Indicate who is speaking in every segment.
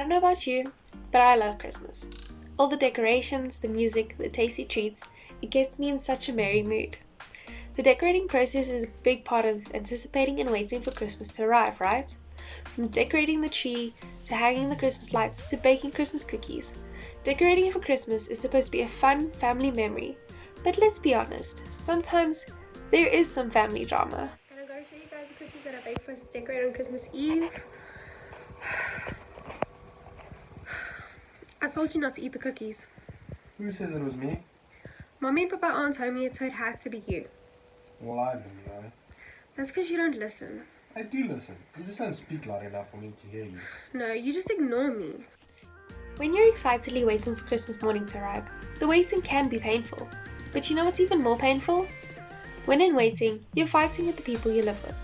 Speaker 1: don't know about you, but I love Christmas. All the decorations, the music, the tasty treats, it gets me in such a merry mood. The decorating process is a big part of anticipating and waiting for Christmas to arrive, right? From decorating the tree, to hanging the Christmas lights, to baking Christmas cookies. Decorating for Christmas is supposed to be a fun family memory, but let's be honest, sometimes there is some family drama. And I'm going to show you guys the cookies that I baked for us to decorate on Christmas Eve. I told you not to eat the cookies.
Speaker 2: Who says it was me?
Speaker 1: Mommy and Papa aren't told me, so it had to be you.
Speaker 2: Well, I didn't know.
Speaker 1: That's because you don't listen.
Speaker 2: I do listen. You just don't speak loud enough for me to hear you.
Speaker 1: No, you just ignore me. When you're excitedly waiting for Christmas morning to arrive, the waiting can be painful. But you know what's even more painful? When in waiting, you're fighting with the people you live with.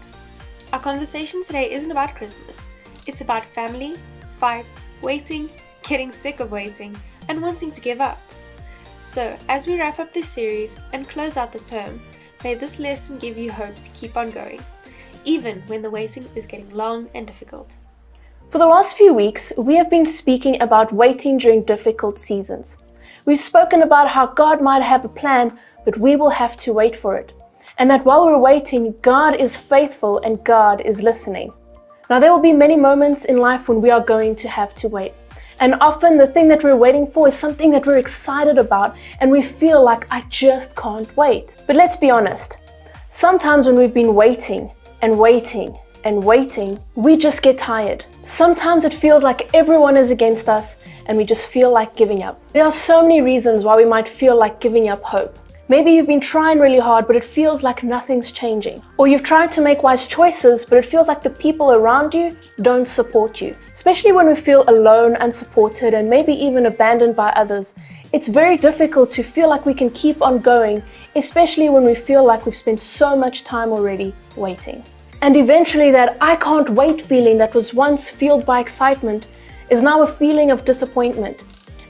Speaker 1: Our conversation today isn't about Christmas. It's about family, fights, waiting, getting sick of waiting, and wanting to give up. So, as we wrap up this series and close out the term, may this lesson give you hope to keep on going, even when the waiting is getting long and difficult.
Speaker 3: For the last few weeks, we have been speaking about waiting during difficult seasons. We've spoken about how God might have a plan, but we will have to wait for it. And that while we're waiting, God is faithful and God is listening. Now, there will be many moments in life when we are going to have to wait. And often the thing that we're waiting for is something that we're excited about and we feel like I just can't wait. But let's be honest, sometimes when we've been waiting and waiting and waiting, we just get tired. Sometimes it feels like everyone is against us and we just feel like giving up. There are so many reasons why we might feel like giving up hope. Maybe you've been trying really hard, but it feels like nothing's changing. Or you've tried to make wise choices, but it feels like the people around you don't support you. Especially when we feel alone, unsupported, and maybe even abandoned by others. It's very difficult to feel like we can keep on going, especially when we feel like we've spent so much time already waiting. And eventually that I can't wait feeling that was once fueled by excitement is now a feeling of disappointment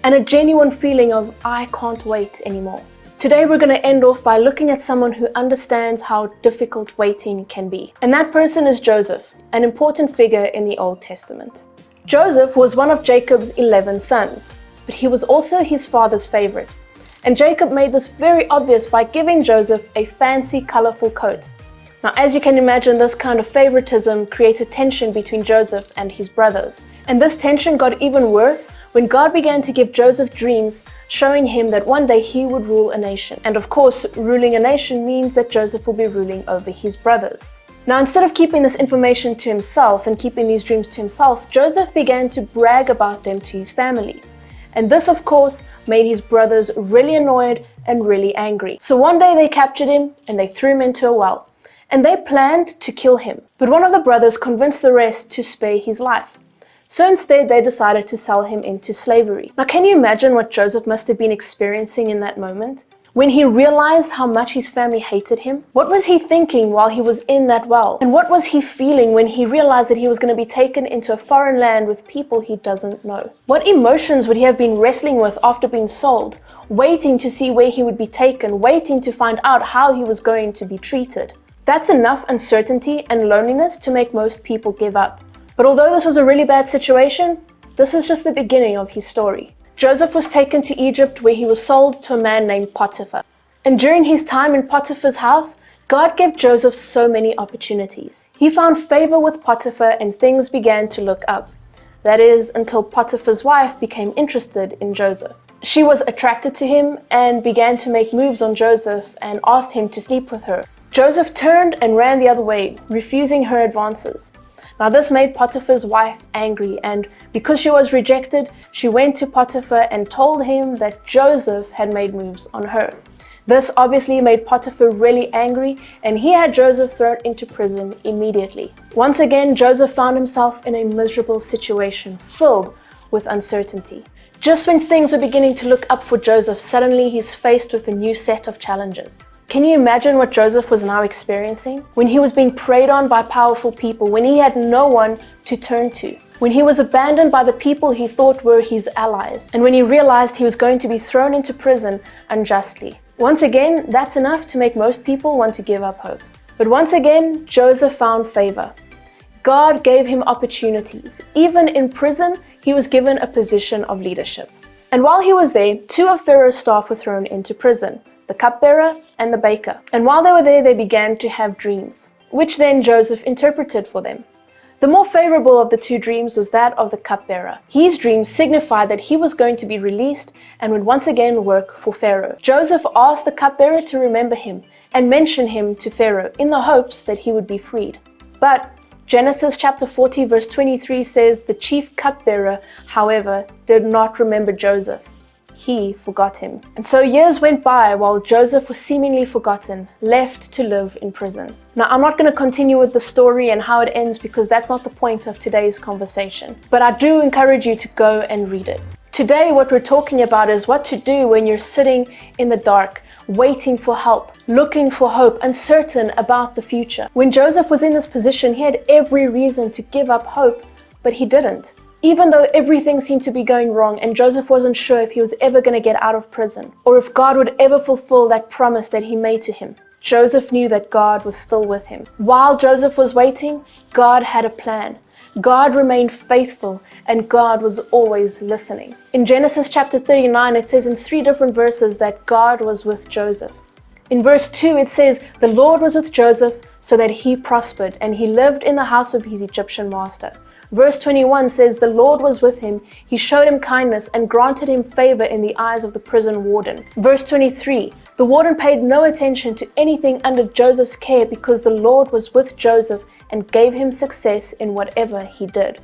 Speaker 3: and a genuine feeling of I can't wait anymore. Today we're going to end off by looking at someone who understands how difficult waiting can be. And that person is Joseph, an important figure in the Old Testament. Joseph was one of Jacob's 11 sons, but he was also his father's favorite. And Jacob made this very obvious by giving Joseph a fancy, colorful coat. Now, as you can imagine, this kind of favoritism created tension between Joseph and his brothers. And this tension got even worse when God began to give Joseph dreams, showing him that one day he would rule a nation. And of course, ruling a nation means that Joseph will be ruling over his brothers. Now, instead of keeping this information to himself and keeping these dreams to himself, Joseph began to brag about them to his family. And this, of course, made his brothers really annoyed and really angry. So one day they captured him and they threw him into a well. And they planned to kill him. But one of the brothers convinced the rest to spare his life. So instead, they decided to sell him into slavery. Now, can you imagine what Joseph must have been experiencing in that moment? When he realized how much his family hated him? What was he thinking while he was in that well? And what was he feeling when he realized that he was going to be taken into a foreign land with people he doesn't know? What emotions would he have been wrestling with after being sold? Waiting to see where he would be taken, waiting to find out how he was going to be treated. That's enough uncertainty and loneliness to make most people give up. But although this was a really bad situation, this is just the beginning of his story. Joseph was taken to Egypt where he was sold to a man named Potiphar. And during his time in Potiphar's house, God gave Joseph so many opportunities. He found favor with Potiphar and things began to look up. That is, until Potiphar's wife became interested in Joseph. She was attracted to him and began to make moves on Joseph and asked him to sleep with her. Joseph turned and ran the other way, refusing her advances. Now this made Potiphar's wife angry, and because she was rejected, she went to Potiphar and told him that Joseph had made moves on her. This obviously made Potiphar really angry, and he had Joseph thrown into prison immediately. Once again, Joseph found himself in a miserable situation, filled with uncertainty. Just when things were beginning to look up for Joseph, suddenly he's faced with a new set of challenges. Can you imagine what Joseph was now experiencing? When he was being preyed on by powerful people, when he had no one to turn to, when he was abandoned by the people he thought were his allies, and when he realized he was going to be thrown into prison unjustly. Once again, that's enough to make most people want to give up hope. But once again, Joseph found favor. God gave him opportunities. Even in prison, he was given a position of leadership. And while he was there, 2 of Pharaoh's staff were thrown into prison, the cupbearer and the baker. And while they were there, they began to have dreams, which then Joseph interpreted for them. The more favorable of the 2 dreams was that of the cupbearer. His dream signified that he was going to be released and would once again work for Pharaoh. Joseph asked the cupbearer to remember him and mention him to Pharaoh in the hopes that he would be freed. But Genesis chapter 40 verse 23 says the chief cupbearer, however, did not remember Joseph. He forgot him. And so years went by while Joseph was seemingly forgotten, left to live in prison. Now, I'm not going to continue with the story and how it ends because that's not the point of today's conversation. But I do encourage you to go and read it. Today, what we're talking about is what to do when you're sitting in the dark, waiting for help, looking for hope, uncertain about the future. When Joseph was in this position, he had every reason to give up hope, but he didn't. Even though everything seemed to be going wrong and Joseph wasn't sure if he was ever going to get out of prison or if God would ever fulfill that promise that he made to him, Joseph knew that God was still with him. While Joseph was waiting, God had a plan. God remained faithful and God was always listening. In Genesis chapter 39, it says in 3 different verses that God was with Joseph. In verse 2, it says, "The Lord was with Joseph so that he prospered and he lived in the house of his Egyptian master." Verse 21 says, "The Lord was with him, he showed him kindness and granted him favor in the eyes of the prison warden." Verse 23, "The warden paid no attention to anything under Joseph's care because the Lord was with Joseph and gave him success in whatever he did."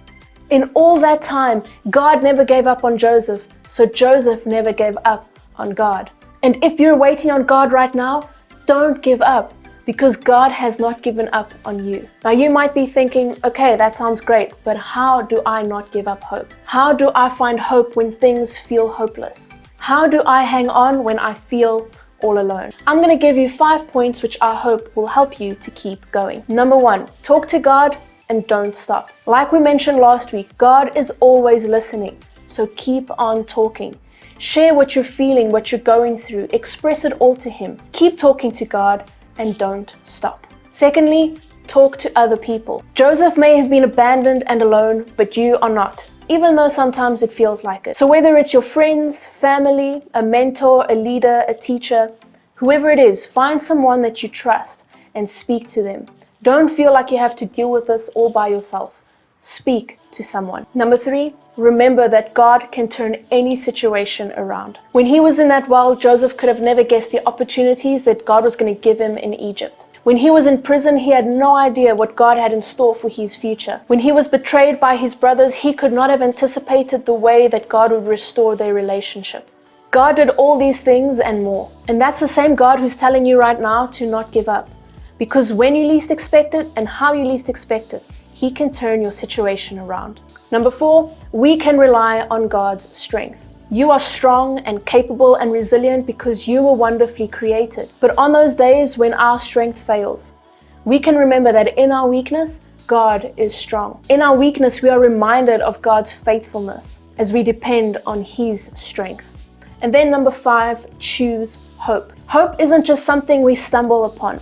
Speaker 3: In all that time, God never gave up on Joseph, so Joseph never gave up on God. And if you're waiting on God right now, don't give up, because God has not given up on you. Now you might be thinking, okay, that sounds great, but how do I not give up hope? How do I find hope when things feel hopeless? How do I hang on when I feel all alone? I'm going to give you 5 points which I hope will help you to keep going. Number 1, talk to God and don't stop. Like we mentioned last week, God is always listening, so keep on talking. Share what you're feeling, what you're going through, express it all to Him. Keep talking to God and don't stop. Secondly, talk to other people. Joseph may have been abandoned and alone, but you are not, even though sometimes it feels like it. So whether it's your friends, family, a mentor, a leader, a teacher, whoever it is, find someone that you trust and speak to them. Don't feel like you have to deal with this all by yourself. Speak to someone. Number 3, remember that God can turn any situation around. When he was in that well, Joseph could have never guessed the opportunities that God was going to give him in Egypt. When he was in prison, he had no idea what God had in store for his future. When he was betrayed by his brothers, he could not have anticipated the way that God would restore their relationship. God did all these things and more. And that's the same God who's telling you right now to not give up. Because when you least expect it and how you least expect it, He can turn your situation around. Number 4, we can rely on God's strength. You are strong and capable and resilient because you were wonderfully created. But on those days when our strength fails, we can remember that in our weakness, God is strong. In our weakness, we are reminded of God's faithfulness as we depend on His strength. And then number 5, choose hope. Hope isn't just something we stumble upon.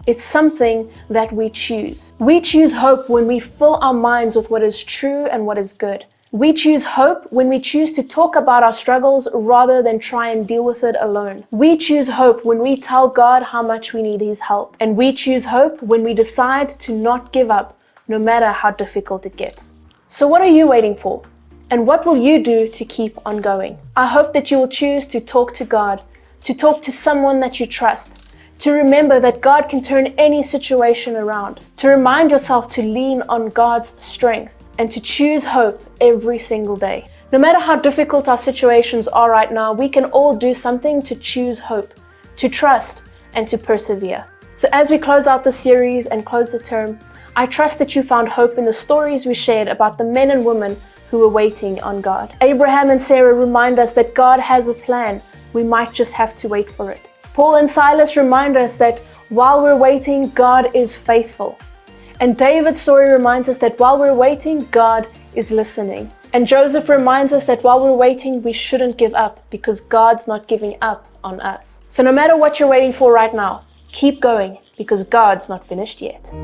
Speaker 3: It's something that we choose. We choose hope when we fill our minds with what is true and what is good. We choose hope when we choose to talk about our struggles rather than try and deal with it alone. We choose hope when we tell God how much we need His help. And we choose hope when we decide to not give up, no matter how difficult it gets. So what are you waiting for? And what will you do to keep on going? I hope that you will choose to talk to God, to talk to someone that you trust, to remember that God can turn any situation around, to remind yourself to lean on God's strength, and to choose hope every single day. No matter how difficult our situations are right now, we can all do something to choose hope, to trust, and to persevere. So as we close out the series and close the term, I trust that you found hope in the stories we shared about the men and women who were waiting on God. Abraham and Sarah remind us that God has a plan. We might just have to wait for it. Paul and Silas remind us that while we're waiting, God is faithful. And David's story reminds us that while we're waiting, God is listening. And Joseph reminds us that while we're waiting, we shouldn't give up because God's not giving up on us. So no matter what you're waiting for right now, keep going because God's not finished yet.